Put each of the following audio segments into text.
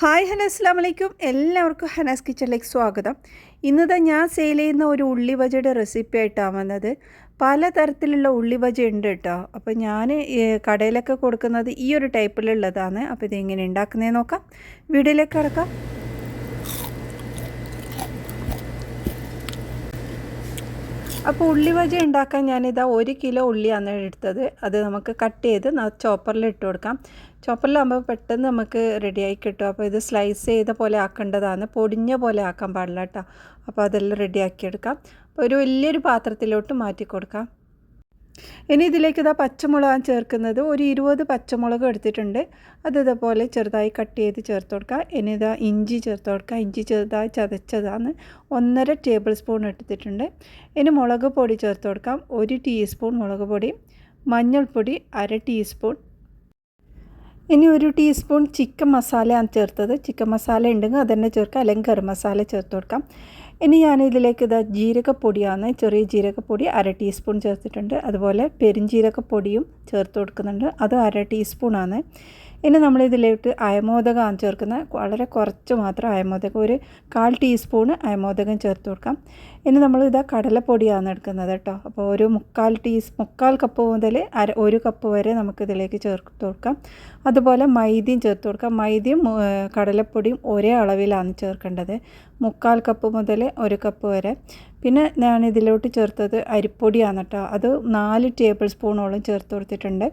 Hi hello അസ്സാം വലൈക്കും. എല്ലാവർക്കും ഹനാസ് കിച്ചണിലേക്ക് സ്വാഗതം. ഇന്നത്തെ ഞാൻ സെയിൽ ചെയ്യുന്ന ഒരു ഉള്ളി ബജയുടെ റെസിപ്പി ആയിട്ടാണ് വന്നത്. പലതരത്തിലുള്ള ഉള്ളി ബജ ഉണ്ട് കേട്ടോ. അപ്പോൾ ഞാൻ കടയിലൊക്കെ കൊടുക്കുന്നത് ഈ ഒരു ടൈപ്പിലുള്ളതാണ്. അപ്പോൾ ഇതെങ്ങനെ ഉണ്ടാക്കുന്നതെന്ന് നോക്കാം. വീഡിയോയിലേക്ക് കിടക്കാം. അപ്പോൾ ഉള്ളി ബജ ഉണ്ടാക്കാൻ ഞാനിതാ 1 കിലോ ഉള്ളിയാണ് എടുത്തത്. അത് നമുക്ക് കട്ട് ചെയ്ത് ചോപ്പറിൽ ഇട്ട് കൊടുക്കാം. ചോപ്പറിലാകുമ്പോൾ പെട്ടെന്ന് നമുക്ക് റെഡിയായി കിട്ടും. അപ്പോൾ ഇത് സ്ലൈസ് ചെയ്ത പോലെ ആക്കേണ്ടതാണ്, പൊടിഞ്ഞ പോലെ ആക്കാൻ പാടില്ല കേട്ടോ. അപ്പോൾ അതെല്ലാം റെഡിയാക്കിയെടുക്കാം. അപ്പോൾ ഒരു വലിയൊരു പാത്രത്തിലോട്ട് മാറ്റി കൊടുക്കാം. ഇനി ഇതിലേക്ക് ഇതാ പച്ചമുളകാണ് ചേർക്കുന്നത്. ഒരു 20 പച്ചമുളക് എടുത്തിട്ടുണ്ട്. അത് ഇതേപോലെ ചെറുതായി കട്ട് ചെയ്ത് ചേർത്ത് കൊടുക്കുക. ഇനി ഇതാ ഇഞ്ചി ചേർത്ത് കൊടുക്കുക. ഇഞ്ചി ചെറുതായി ചതച്ചതാണ് 1.5 ടേബിൾ സ്പൂൺ എടുത്തിട്ടുണ്ട്. ഇനി മുളക് പൊടി ചേർത്ത് കൊടുക്കാം. 1 ടീസ്പൂൺ മുളക് പൊടി, മഞ്ഞൾപ്പൊടി 1/2 ടീസ്പൂൺ. ഇനി 1 ടീസ്പൂൺ ചിക്കൻ മസാലയാണ് ചേർത്തത്. ചിക്കൻ മസാല ഉണ്ടെങ്കിൽ അതന്നെ ചേർക്കാം, അല്ലെങ്കിൽ ഗരം മസാല ചേർത്ത് കൊടുക്കാം. ഇനി ഞാനിതിലേക്ക് ഇതാ ജീരകപ്പൊടിയാണ്, ചെറിയ ജീരകപ്പൊടി 1/2 ടീസ്പൂൺ ചേർത്തിട്ടുണ്ട്. അതുപോലെ പെരുംജീരകപ്പൊടിയും ചേർത്ത് കൊടുക്കുന്നുണ്ട്, അത് 1/2 ടീസ്പൂണാണ്. ഇനി നമ്മളിതിലേക്ക് അയമോദകമാണ് ചേർക്കുന്നത്. വളരെ കുറച്ച് മാത്രം അയമോദകം, ഒരു 1/4 ടീസ്പൂണ് അയമോദകം ചേർത്ത് കൊടുക്കാം. ഇനി നമ്മളിതാ കടലപ്പൊടിയാണ് എടുക്കുന്നത് കേട്ടോ. അപ്പോൾ ഒരു 3/4 കപ്പ് മുതൽ 1 കപ്പ് വരെ നമുക്കിതിലേക്ക് ചേർത്ത് കൊടുക്കാം. അതുപോലെ മൈദയും ചേർത്ത് കൊടുക്കാം. മൈദയും കടലപ്പൊടിയും ഒരേ അളവിലാണ് ചേർക്കേണ്ടത്, 3/4 കപ്പ് മുതൽ 1 കപ്പ് വരെ. പിന്നെ ഞാനിതിലോട്ട് ചേർത്തത് അരിപ്പൊടിയാണ് കേട്ടോ. അത് 4 ടേബിൾ സ്പൂണോളം ചേർത്ത് കൊടുത്തിട്ടുണ്ട്.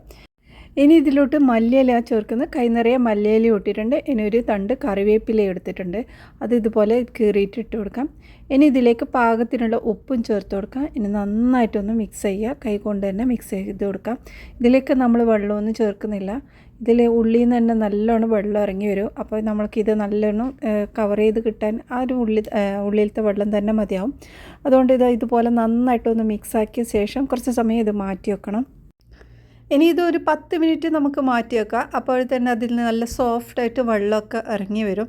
ഇനി ഇതിലോട്ട് മല്ലിയില ചേർക്കുന്നത്. കൈ നിറയെ മല്ലിയില ഇട്ടിട്ടുണ്ട്. ഇനി ഒരു തണ്ട് കറിവേപ്പില എടുത്തിട്ടുണ്ട്, അത് ഇതുപോലെ കീറിയിട്ട് ഇട്ട് കൊടുക്കാം. ഇനി ഇതിലേക്ക് പാകത്തിനുള്ള ഉപ്പും ചേർത്ത് കൊടുക്കാം. ഇനി നന്നായിട്ടൊന്ന് മിക്സ് ചെയ്യുക, കൈ കൊണ്ട് തന്നെ മിക്സ് ചെയ്ത് കൊടുക്കാം. ഇതിലേക്ക് നമ്മൾ വെള്ളമൊന്നും ചേർക്കുന്നില്ല. ഇതിൽ ഉള്ളിയിൽ നിന്ന് തന്നെ നല്ലോണം വെള്ളം ഇറങ്ങി വരും. അപ്പോൾ നമ്മൾക്കിത് നല്ലോണം കവർ ചെയ്ത് കിട്ടാൻ ആ ഒരു ഉള്ളിലത്തെ വെള്ളം തന്നെ മതിയാവും. അതുകൊണ്ട് ഇതുപോലെ നന്നായിട്ടൊന്ന് മിക്സാക്കിയ ശേഷം കുറച്ച് സമയം ഇത് മാറ്റി വെക്കണം. ഇനി ഇതൊരു 10 മിനിറ്റ് നമുക്ക് മാറ്റി വെക്കാം. അപ്പോൾ തന്നെ അതിൽ നല്ല സോഫ്റ്റായിട്ട് വെള്ളമൊക്കെ ഇറങ്ങി വരും.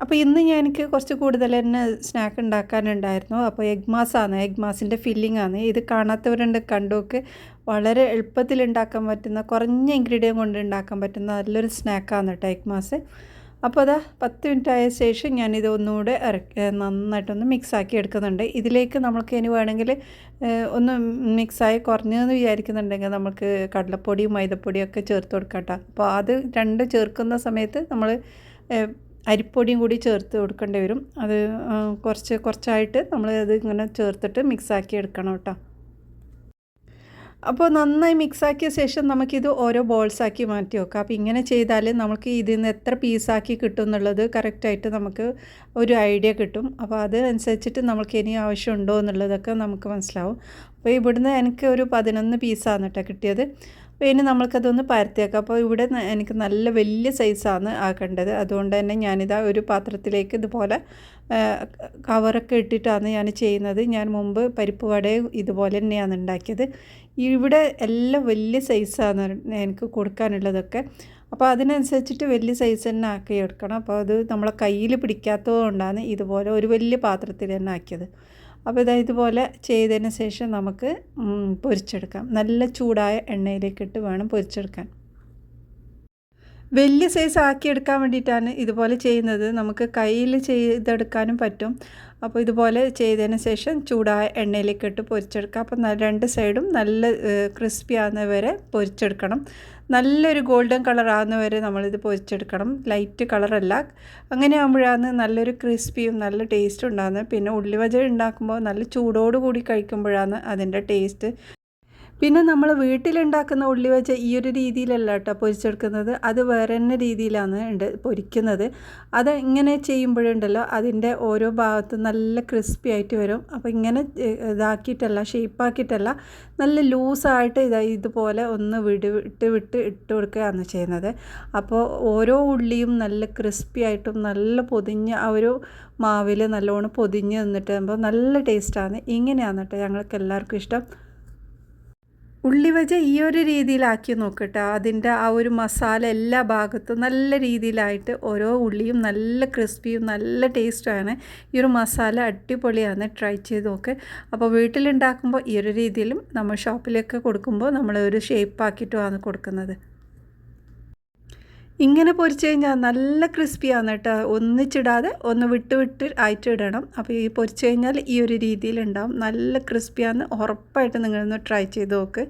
അപ്പോൾ ഇന്ന് എനിക്ക് കുറച്ച് കൂടുതൽ തന്നെ സ്നാക്ക് ഉണ്ടാക്കാനുണ്ടായിരുന്നു. അപ്പോൾ എഗ് മാസാണ്, എഗ് മാസിൻ്റെ ഫില്ലിംഗ് ആണ്. ഇത് കാണാത്തവരുണ്ട്, കണ്ടുനോക്ക്. വളരെ എളുപ്പത്തിൽ ഉണ്ടാക്കാൻ പറ്റുന്ന, കുറഞ്ഞ ഇൻഗ്രീഡിയൻ കൊണ്ട് ഉണ്ടാക്കാൻ പറ്റുന്ന നല്ലൊരു സ്നാക്കാണ് കേട്ടോ എഗ് മാസ്. അപ്പോൾ അതാ 10 മിനിറ്റ് ആയ ശേഷം ഞാനിത് ഒന്നുകൂടെ നന്നായിട്ടൊന്ന് മിക്സാക്കി എടുക്കുന്നുണ്ട്. ഇതിലേക്ക് നമുക്ക് ഇനി വേണമെങ്കിൽ ഒന്ന് മിക്സായി കുറഞ്ഞതെന്ന് വിചാരിക്കുന്നുണ്ടെങ്കിൽ നമുക്ക് കടലപ്പൊടിയും മൈദപ്പൊടിയും ഒക്കെ ചേർത്ത് കൊടുക്കാം കേട്ടോ. അപ്പോൾ അത് രണ്ട് ചേർക്കുന്ന സമയത്ത് നമ്മൾ അരിപ്പൊടിയും കൂടി ചേർത്ത് കൊടുക്കേണ്ടി വരും. അത് കുറച്ചായിട്ട് നമ്മൾ അത് ഇങ്ങനെ ചേർത്തിട്ട് മിക്സാക്കി എടുക്കണം കേട്ടോ. അപ്പോൾ നന്നായി മിക്സാക്കിയ ശേഷം നമുക്കിത് ഓരോ ബോൾസാക്കി മാറ്റി വെക്കാം. അപ്പോൾ ഇങ്ങനെ ചെയ്താൽ നമുക്ക് ഇതിൽ നിന്ന് എത്ര പീസാക്കി കിട്ടും എന്നുള്ളത് കറക്റ്റായിട്ട് നമുക്ക് ഒരു ഐഡിയ കിട്ടും. അപ്പോൾ അതനുസരിച്ചിട്ട് നമുക്ക് ഇനി ആവശ്യമുണ്ടോ എന്നുള്ളതൊക്കെ നമുക്ക് മനസ്സിലാവും. അപ്പോൾ ഇവിടുന്ന് എനിക്ക് ഒരു 11 പീസാണ് കേട്ടോ കിട്ടിയത്. അപ്പോൾ ഇനി നമ്മൾക്കതൊന്ന് പരത്തിയേക്കാം. അപ്പോൾ ഇവിടെ എനിക്ക് നല്ല വലിയ സൈസാണ് ആക്കേണ്ടത്. അതുകൊണ്ട് തന്നെ ഞാനിതാ ഒരു പാത്രത്തിലേക്ക് ഇതുപോലെ കവറൊക്കെ ഇട്ടിട്ടാണ് ഞാൻ ചെയ്യുന്നത്. ഞാൻ മുമ്പ് പരിപ്പ് വടയും ഇതുപോലെ തന്നെയാണ് ഉണ്ടാക്കിയത്. ഇവിടെ എല്ലാം വലിയ സൈസാണ് എനിക്ക് കൊടുക്കാനുള്ളതൊക്കെ. അപ്പോൾ അതിനനുസരിച്ചിട്ട് വലിയ സൈസ് തന്നെ ആക്കി എടുക്കണം. അപ്പോൾ അത് നമ്മളെ കയ്യിൽ പിടിക്കാത്തത് കൊണ്ടാണ് ഇതുപോലെ ഒരു വലിയ പാത്രത്തിൽ തന്നെ ആക്കിയത്. അപ്പോൾ ഇതുപോലെ ചെയ്തതിന് ശേഷം നമുക്ക് പൊരിച്ചെടുക്കാം. നല്ല ചൂടായ എണ്ണയിലേക്കിട്ട് വേണം പൊരിച്ചെടുക്കാൻ. വലിയ സൈസ് ആക്കിയെടുക്കാൻ വേണ്ടിയിട്ടാണ് ഇതുപോലെ ചെയ്യുന്നത്. നമുക്ക് കയ്യിൽ ചെയ്തെടുക്കാനും പറ്റും. അപ്പോൾ ഇതുപോലെ ചെയ്തതിന് ശേഷം ചൂടായ എണ്ണയിലേക്കിട്ട് പൊരിച്ചെടുക്കാം. അപ്പോൾ 2 സൈഡും നല്ല ക്രിസ്പി ആകുന്നവരെ പൊരിച്ചെടുക്കണം. നല്ലൊരു ഗോൾഡൻ കളർ ആകുന്നവരെ നമ്മളിത് പൊരിച്ചെടുക്കണം, ലൈറ്റ് കളറല്ല. അങ്ങനെ ആകുമ്പോഴാണ് നല്ലൊരു ക്രിസ്പിയും നല്ല ടേസ്റ്റും ഉണ്ടാകുന്നത്. പിന്നെ ഉള്ളി വജ ഉണ്ടാക്കുമ്പോൾ നല്ല ചൂടോടുകൂടി കഴിക്കുമ്പോഴാണ് അതിൻ്റെ ടേസ്റ്റ്. പിന്നെ നമ്മൾ വീട്ടിലുണ്ടാക്കുന്ന ഉള്ളി വെച്ച ഈ ഒരു രീതിയിലല്ല കേട്ടോ പൊരിച്ചെടുക്കുന്നത്, അത് വേറെ തന്നെ രീതിയിലാണ് പൊരിക്കുന്നത്. അത് ഇങ്ങനെ ചെയ്യുമ്പോഴുണ്ടല്ലോ അതിൻ്റെ ഓരോ ഭാഗത്തും നല്ല ക്രിസ്പി ആയിട്ട് വരും. അപ്പോൾ ഇങ്ങനെ ഇതാക്കിയിട്ടല്ല, ഷേപ്പാക്കിയിട്ടല്ല, നല്ല ലൂസായിട്ട് ഇതുപോലെ ഒന്ന് വിട്ട് കൊടുക്കുകയാണ് ചെയ്യുന്നത്. അപ്പോൾ ഓരോ ഉള്ളിയും നല്ല ക്രിസ്പി ആയിട്ടും നല്ല പൊതിഞ്ഞ ആ ഒരു മാവിൽ നല്ലോണം പൊതിഞ്ഞ് നിന്നിട്ട് നല്ല ടേസ്റ്റാണ്. ഇങ്ങനെയാണ് കേട്ടോ ഞങ്ങൾക്ക് എല്ലാവർക്കും ഇഷ്ടം. ഉള്ളി വജ ഈ ഒരു രീതിയിലാക്കി നോക്കട്ടോ. അതിൻ്റെ ആ ഒരു മസാല എല്ലാ ഭാഗത്തും നല്ല രീതിയിലായിട്ട് ഓരോ ഉള്ളിയും നല്ല ക്രിസ്പിയും നല്ല ടേസ്റ്റുമാണ്. ഈ ഒരു മസാല അടിപൊളിയാണ്, ട്രൈ ചെയ്ത് നോക്ക്. അപ്പോൾ വീട്ടിലുണ്ടാക്കുമ്പോൾ ഈ ഒരു രീതിയിലും നമ്മൾ ഷോപ്പിലൊക്കെ കൊടുക്കുമ്പോൾ നമ്മൾ ഒരു ഷേപ്പാക്കിയിട്ടുമാണ് കൊടുക്കുന്നത്. ഇങ്ങനെ പൊരിച്ച് കഴിഞ്ഞാൽ നല്ല ക്രിസ്പിയാണ് കേട്ടോ. ഒന്നിച്ചിടാതെ ഒന്ന് വിട്ട് വിട്ട് ആയിട്ട് ഇടണം. അപ്പോൾ ഈ പൊരിച്ച് കഴിഞ്ഞാൽ ഈ ഒരു രീതിയിലുണ്ടാവും. നല്ല ക്രിസ്പിയാണ്. ഉറപ്പായിട്ട് നിങ്ങളൊന്ന് ട്രൈ ചെയ്ത് നോക്ക്.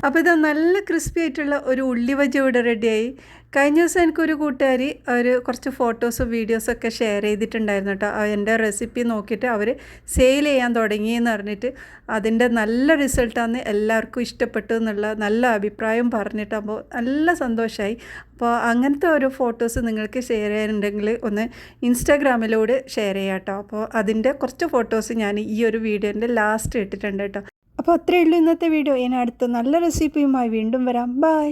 അപ്പോൾ ഇത് നല്ല ക്രിസ്പി ആയിട്ടുള്ള ഒരു ഉള്ളി ബജി ഇവിടെ റെഡിയായി. കഴിഞ്ഞ ദിവസം എനിക്കൊരു കൂട്ടുകാരി കുറച്ച് ഫോട്ടോസും വീഡിയോസൊക്കെ ഷെയർ ചെയ്തിട്ടുണ്ടായിരുന്നു കേട്ടോ. എൻ്റെ റെസിപ്പി നോക്കിയിട്ട് അവർ സെയിൽ ചെയ്യാൻ തുടങ്ങിയെന്ന് പറഞ്ഞിട്ട് അതിൻ്റെ നല്ല റിസൾട്ടാണ്, എല്ലാവർക്കും ഇഷ്ടപ്പെട്ടു എന്നുള്ള നല്ല അഭിപ്രായം പറഞ്ഞിട്ട്. അപ്പോൾ നല്ല സന്തോഷമായി. അപ്പോൾ അങ്ങനത്തെ ഓരോ ഫോട്ടോസ് നിങ്ങൾക്ക് ഷെയർ ചെയ്യാനുണ്ടെങ്കിൽ ഒന്ന് ഇൻസ്റ്റാഗ്രാമിലൂടെ ഷെയർ ചെയ്യാം കേട്ടോ. അപ്പോൾ അതിൻ്റെ കുറച്ച് ഫോട്ടോസ് ഞാൻ ഈ ഒരു വീഡിയോൻ്റെ ലാസ്റ്റ് ഇട്ടിട്ടുണ്ട് കേട്ടോ. അപ്പോൾ അത്രയേ ഉള്ളൂ ഇന്നത്തെ വീഡിയോ. ഇനി അടുത്ത നല്ല റെസിപ്പിയുമായി വീണ്ടും വരാം. ബൈ.